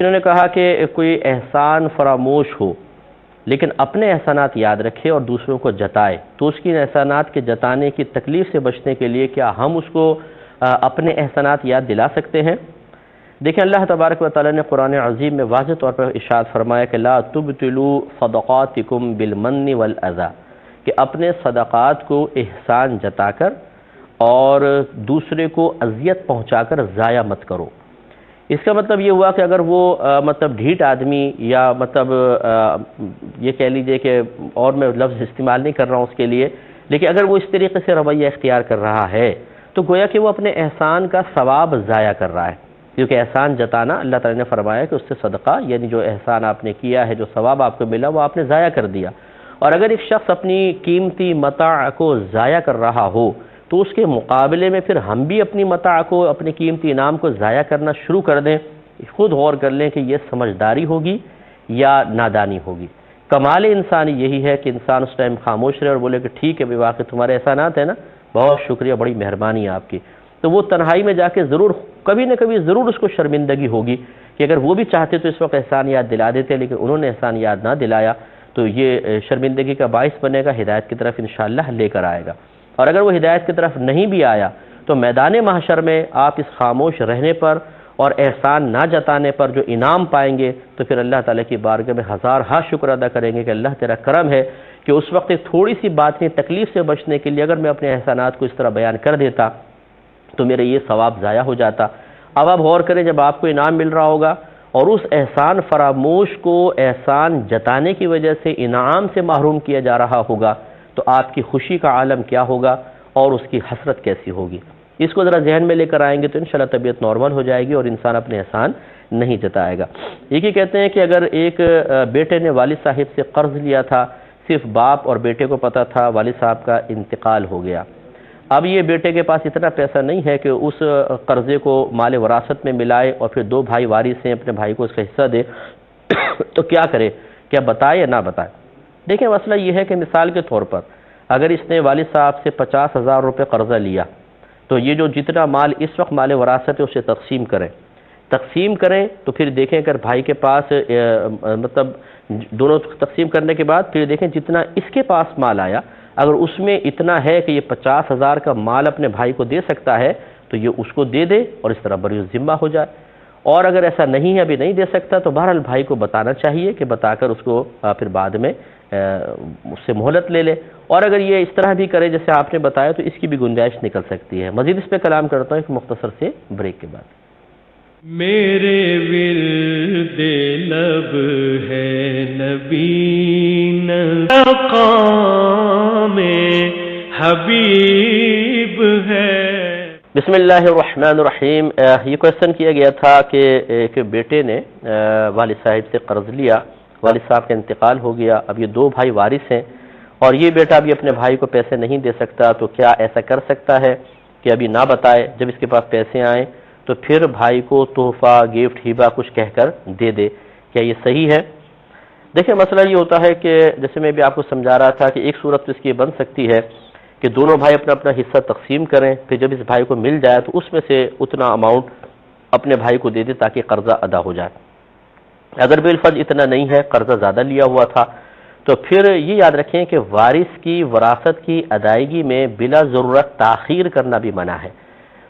انہوں نے کہا کہ کوئی احسان فراموش ہو لیکن اپنے احسانات یاد رکھے اور دوسروں کو جتائے تو اس کی احسانات کے جتانے کی تکلیف سے بچنے کے لیے کیا ہم اس کو اپنے احسانات یاد دلا سکتے ہیں؟ دیکھیں، اللہ تبارک و تعالی نے قرآن عظیم میں واضح طور پر ارشاد فرمایا کہ لا تبطلوا صدقاتکم بالمن والاذی، کہ اپنے صدقات کو احسان جتا کر اور دوسرے کو اذیت پہنچا کر ضائع مت کرو۔ اس کا مطلب یہ ہوا کہ اگر وہ ڈھیٹ آدمی یا یہ کہہ لیجئے کہ اور میں لفظ استعمال نہیں کر رہا ہوں اس کے لیے، لیکن اگر وہ اس طریقے سے رویہ اختیار کر رہا ہے تو گویا کہ وہ اپنے احسان کا ثواب ضائع کر رہا ہے، کیونکہ احسان جتانا اللہ تعالیٰ نے فرمایا کہ اس سے صدقہ، یعنی جو احسان آپ نے کیا ہے، جو ثواب آپ کو ملا، وہ آپ نے ضائع کر دیا۔ اور اگر ایک شخص اپنی قیمتی متاع کو ضائع کر رہا ہو تو اس کے مقابلے میں پھر ہم بھی اپنی متاع کو، اپنی قیمتی انعام کو ضائع کرنا شروع کر دیں، خود غور کر لیں کہ یہ سمجھداری ہوگی یا نادانی ہوگی۔ کمال انسانی یہی ہے کہ انسان اس ٹائم خاموش رہے اور بولے کہ ٹھیک ہے بھی، واقعی تمہارے احسانات ہیں نا، بہت شکریہ، بڑی مہربانی ہے آپ کی۔ تو وہ تنہائی میں جا کے ضرور کبھی نہ کبھی ضرور اس کو شرمندگی ہوگی کہ اگر وہ بھی چاہتے تو اس وقت احسان یاد دلا دیتے، لیکن انہوں نے احسان یاد نہ دلایا تو یہ شرمندگی کا باعث بنے گا، ہدایت کی طرف انشاءاللہ لے کر آئے گا۔ اور اگر وہ ہدایت کی طرف نہیں بھی آیا تو میدان محشر میں آپ اس خاموش رہنے پر اور احسان نہ جتانے پر جو انعام پائیں گے تو پھر اللہ تعالیٰ کی بارگاہ میں ہزار شکر ادا کریں گے کہ اللہ تیرا کرم ہے کہ اس وقت ایک تھوڑی سی بات میں تکلیف سے بچنے کے لیے اگر میں اپنے احسانات کو اس طرح بیان کر دیتا تو میرے یہ ثواب ضائع ہو جاتا۔ اب آپ غور کریں، جب آپ کو انعام مل رہا ہوگا اور اس احسان فراموش کو احسان جتانے کی وجہ سے انعام سے محروم کیا جا رہا ہوگا تو آپ کی خوشی کا عالم کیا ہوگا اور اس کی حسرت کیسی ہوگی۔ اس کو ذرا ذہن میں لے کر آئیں گے تو انشاءاللہ طبیعت نارمل ہو جائے گی اور انسان اپنے احسان نہیں جتائے گا۔ یہ کہ کہتے ہیں کہ اگر ایک بیٹے نے والد صاحب سے قرض لیا تھا، صرف باپ اور بیٹے کو پتہ تھا والد صاحب کا انتقال ہو گیا، اب یہ بیٹے کے پاس اتنا پیسہ نہیں ہے کہ اس قرضے کو مال وراثت میں ملائے اور پھر دو بھائی وارث ہیں، اپنے بھائی کو اس کا حصہ دے تو کیا کرے، کیا بتائے یا نہ بتائے؟ دیکھیں، مسئلہ یہ ہے کہ مثال کے طور پر اگر اس نے والد صاحب سے 50,000 روپے قرضہ لیا تو یہ جو جتنا مال اس وقت مال وراثت ہے اسے تقسیم کریں تو پھر دیکھیں اگر بھائی کے پاس دونوں تقسیم کرنے کے بعد پھر دیکھیں جتنا اس کے پاس مال آیا، اگر اس میں اتنا ہے کہ یہ 50,000 کا مال اپنے بھائی کو دے سکتا ہے تو یہ اس کو دے دے اور اس طرح بری ذمہ ہو جائے، اور اگر ایسا نہیں ہے، ابھی نہیں دے سکتا تو بہرحال بھائی کو بتانا چاہیے کہ بتا کر اس کو پھر بعد میں اس سے مہلت لے لے، اور اگر یہ اس طرح بھی کرے جیسے آپ نے بتایا تو اس کی بھی گنجائش نکل سکتی ہے۔ مزید اس پہ کلام کرتا ہوں ایک مختصر سے بریک کے بعد۔ میرے ورد لب ہے نبی مقام حبیب ہے۔ بسم اللہ الرحمن الرحیم۔ یہ کوشچن کیا گیا تھا کہ ایک بیٹے نے والد صاحب سے قرض لیا، والد صاحب کا انتقال ہو گیا، اب یہ دو بھائی وارث ہیں اور یہ بیٹا ابھی اپنے بھائی کو پیسے نہیں دے سکتا، تو کیا ایسا کر سکتا ہے کہ ابھی نہ بتائے، جب اس کے پاس پیسے آئیں تو پھر بھائی کو تحفہ، گفٹ، ہیبہ کچھ کہہ کر دے دے؟ کیا یہ صحیح ہے؟ دیکھیں، مسئلہ یہ ہوتا ہے کہ جیسے میں بھی آپ کو سمجھا رہا تھا کہ ایک صورت تو اس کی بن سکتی ہے کہ دونوں بھائی اپنا اپنا حصہ تقسیم کریں، پھر جب اس بھائی کو مل جائے تو اس میں سے اتنا اماؤنٹ اپنے بھائی کو دے دے تاکہ قرضہ ادا ہو جائے۔ اگر بالفرض اتنا نہیں ہے، قرضہ زیادہ لیا ہوا تھا، تو پھر یہ یاد رکھیں کہ وارث کی وراثت کی ادائیگی میں بلا ضرورت تاخیر کرنا بھی منع ہے،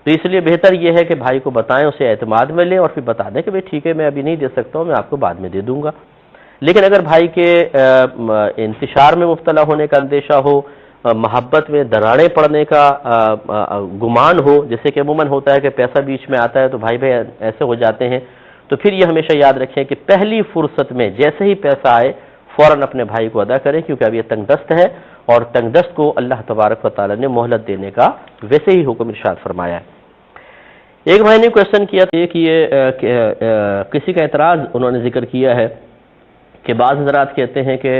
تو اس لیے بہتر یہ ہے کہ بھائی کو بتائیں، اسے اعتماد میں لیں اور پھر بتا دیں کہ بھئی ٹھیک ہے میں ابھی نہیں دے سکتا ہوں، میں آپ کو بعد میں دے دوں گا۔ لیکن اگر بھائی کے انتشار میں مبتلا ہونے کا اندیشہ ہو، محبت میں دراڑیں پڑنے کا گمان ہو، جیسے کہ عموماً ہوتا ہے کہ پیسہ بیچ میں آتا ہے تو بھائی ایسے ہو جاتے ہیں، تو پھر یہ ہمیشہ یاد رکھیں کہ پہلی فرصت میں جیسے ہی پیسہ آئے فوراً اپنے بھائی کو ادا کریں، کیونکہ اب یہ تنگ دست ہے اور تنگ دست کو اللہ تبارک و تعالی نے مہلت دینے کا ویسے ہی حکم ارشاد فرمایا ہے۔ ایک بھائی نے کوشچن کیا تھا کہ یہ کسی کا اعتراض انہوں نے ذکر کیا ہے کہ بعض حضرات کہتے ہیں کہ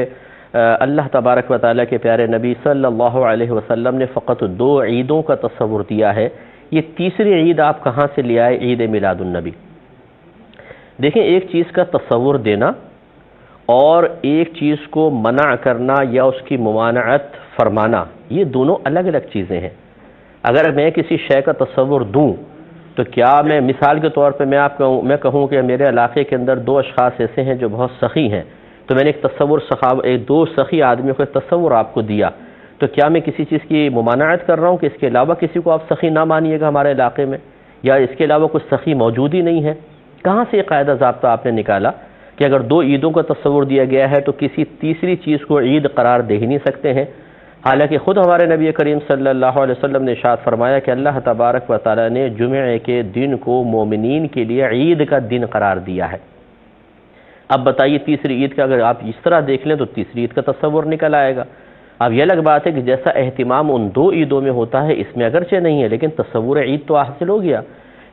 اللہ تبارک و تعالیٰ کے پیارے نبی صلی اللہ علیہ وسلم نے فقط 2 عیدوں کا تصور دیا ہے، یہ تیسری عید آپ کہاں سے لے آئے، عید میلاد النبی؟ دیکھیں، ایک چیز کا تصور دینا اور ایک چیز کو منع کرنا یا اس کی ممانعت فرمانا، یہ دونوں الگ الگ چیزیں ہیں۔ اگر میں کسی شے کا تصور دوں تو کیا میں مثال کے طور پہ میں کہوں کہ میرے علاقے کے اندر دو اشخاص ایسے ہیں جو بہت سخی ہیں، تو میں نے دو سخی آدمیوں کو ایک تصور آپ کو دیا، تو کیا میں کسی چیز کی ممانعت کر رہا ہوں کہ اس کے علاوہ کسی کو آپ سخی نہ مانیے گا ہمارے علاقے میں، یا اس کے علاوہ کوئی سخی موجود ہی نہیں ہے؟ کہاں سے یہ قاعدہ ضابطہ آپ نے نکالا کہ اگر دو عیدوں کا تصور دیا گیا ہے تو کسی تیسری چیز کو عید قرار دے ہی نہیں سکتے ہیں؟ حالانکہ خود ہمارے نبی کریم صلی اللہ علیہ وسلم نے ارشاد فرمایا کہ اللہ تبارک و تعالی نے جمعے کے دن کو مومنین کے لیے عید کا دن قرار دیا ہے۔ اب بتائیے تیسری عید کا اگر آپ اس طرح دیکھ لیں تو تیسری عید کا تصور نکل آئے گا۔ اب یہ الگ بات ہے کہ جیسا اہتمام ان دو عیدوں میں ہوتا ہے اس میں اگرچہ نہیں ہے، لیکن تصور عید تو حاصل ہو گیا۔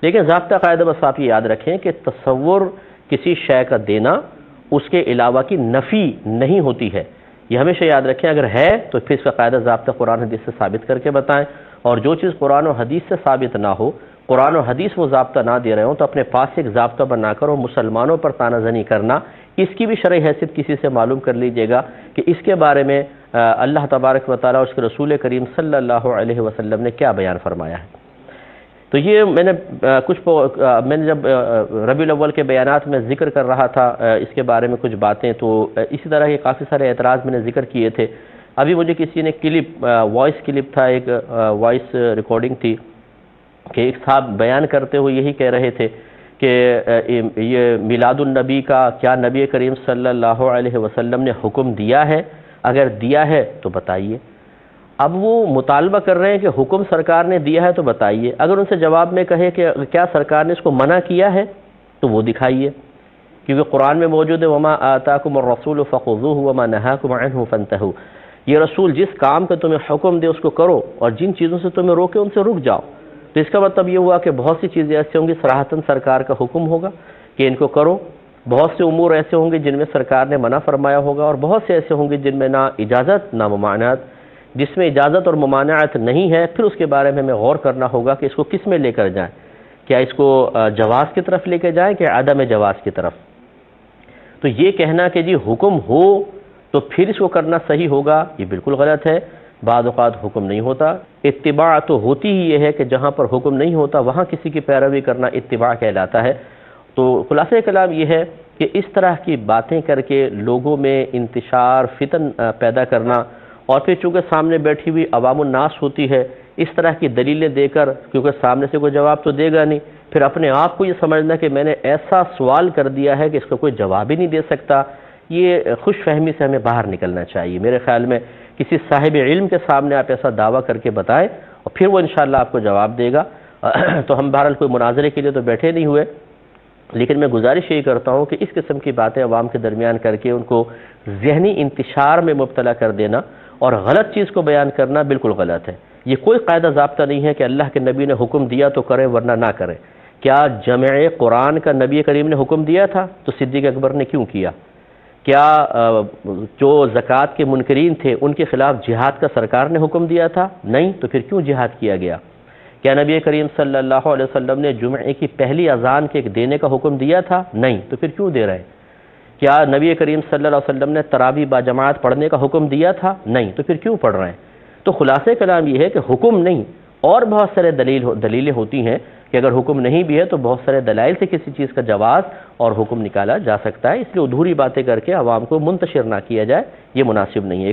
لیکن ضابطہ قاعدہ بس آپ یہ یاد رکھیں کہ تصور کسی شے کا دینا اس کے علاوہ کی نفی نہیں ہوتی ہے، یہ ہمیشہ یاد رکھیں۔ اگر ہے تو پھر اس کا قاعدہ ضابطہ قرآن حدیث سے ثابت کر کے بتائیں، اور جو چیز قرآن و حدیث سے ثابت نہ ہو، قرآن و حدیث وہ ضابطہ نہ دے رہے ہوں، تو اپنے پاس ایک ضابطہ بنا کر اور مسلمانوں پر تانہ زنی کرنا، اس کی بھی شرعی حیثیت کسی سے معلوم کر لیجئے گا کہ اس کے بارے میں اللہ تبارک و تعالیٰ اور اس کے رسول کریم صلی اللہ علیہ وسلم نے کیا بیان فرمایا ہے۔ تو یہ میں نے جب ربیع الاول کے بیانات میں ذکر کر رہا تھا اس کے بارے میں کچھ باتیں، تو اسی طرح کے کافی سارے اعتراض میں نے ذکر کیے تھے۔ ابھی مجھے کسی نے وائس کلپ تھا، ایک وائس ریکارڈنگ تھی کہ ایک صاحب بیان کرتے ہوئے یہی کہہ رہے تھے کہ یہ میلاد النبی کا کیا نبی کریم صلی اللہ علیہ وسلم نے حکم دیا ہے؟ اگر دیا ہے تو بتائیے۔ اب وہ مطالبہ کر رہے ہیں کہ حکم سرکار نے دیا ہے تو بتائیے۔ اگر ان سے جواب میں کہے کہ کیا سرکار نے اس کو منع کیا ہے تو وہ دکھائیے، کیونکہ قرآن میں موجود ہے وَمَا آتَاكُمُ الرَّسُولُ فَخُذُوهُ وَمَا نَهَاكُمْ عَنْهُ فَانْتَهُوا، یہ رسول جس کام کا تمہیں حکم دے اس کو کرو، اور جن چیزوں سے تمہیں روکے ان سے رک جاؤ۔ تو اس کا مطلب یہ ہوا کہ بہت سی چیزیں ایسے ہوں گی صراحتاً سرکار کا حکم ہوگا کہ ان کو کرو، بہت سے امور ایسے ہوں گے جن میں سرکار نے منع فرمایا ہوگا، اور بہت سے ایسے ہوں گے جن میں نہ اجازت نہ ممانعت۔ جس میں اجازت اور ممانعت نہیں ہے پھر اس کے بارے میں ہمیں غور کرنا ہوگا کہ اس کو کس میں لے کر جائیں، کیا اس کو جواز کی طرف لے کے جائیں کہ عدم جواز کی طرف۔ تو یہ کہنا کہ جی حکم ہو تو پھر اس کو کرنا صحیح ہوگا، یہ بالکل غلط ہے۔ بعض اوقات حکم نہیں ہوتا، اتباع تو ہوتی ہی یہ ہے کہ جہاں پر حکم نہیں ہوتا وہاں کسی کی پیروی کرنا اتباع کہلاتا ہے۔ تو خلاصہ کلام یہ ہے کہ اس طرح کی باتیں کر کے لوگوں میں انتشار فتن پیدا کرنا، اور پھر چونکہ سامنے بیٹھی ہوئی عوام الناس ہوتی ہے، اس طرح کی دلیلیں دے کر، کیونکہ سامنے سے کوئی جواب تو دے گا نہیں، پھر اپنے آپ کو یہ سمجھنا کہ میں نے ایسا سوال کر دیا ہے کہ اس کا کوئی جواب ہی نہیں دے سکتا، یہ خوش فہمی سے ہمیں باہر نکلنا چاہیے۔ میرے خیال میں کسی صاحب علم کے سامنے آپ ایسا دعویٰ کر کے بتائیں اور پھر وہ انشاءاللہ آپ کو جواب دے گا۔ تو ہم بہرحال کوئی مناظرے کے لیے تو بیٹھے نہیں ہوئے، لیکن میں گزارش یہی کرتا ہوں کہ اس قسم کی باتیں عوام کے درمیان کر کے ان کو ذہنی انتشار میں مبتلا کر دینا اور غلط چیز کو بیان کرنا بالکل غلط ہے۔ یہ کوئی قاعدہ ضابطہ نہیں ہے کہ اللہ کے نبی نے حکم دیا تو کریں ورنہ نہ کریں۔ کیا جمع قرآن کا نبی کریم نے حکم دیا تھا تو صدیق اکبر نے کیوں کیا؟ کیا جو زکوٰۃ کے منکرین تھے ان کے خلاف جہاد کا سرکار نے حکم دیا تھا؟ نہیں، تو پھر کیوں جہاد کیا گیا؟ کیا نبی کریم صلی اللہ علیہ وسلم نے جمعے کی پہلی اذان کے دینے کا حکم دیا تھا؟ نہیں، تو پھر کیوں دے رہے ہیں؟ کیا نبی کریم صلی اللہ علیہ وسلم نے تراویح با جماعت پڑھنے کا حکم دیا تھا؟ نہیں، تو پھر کیوں پڑھ رہے ہیں؟ تو خلاصہ کلام یہ ہے کہ حکم نہیں، اور بہت سارے دلیلیں ہوتی ہیں کہ اگر حکم نہیں بھی ہے تو بہت سارے دلائل سے کسی چیز کا جواز اور حکم نکالا جا سکتا ہے، اس لیے ادھوری باتیں کر کے عوام کو منتشر نہ کیا جائے، یہ مناسب نہیں ہے۔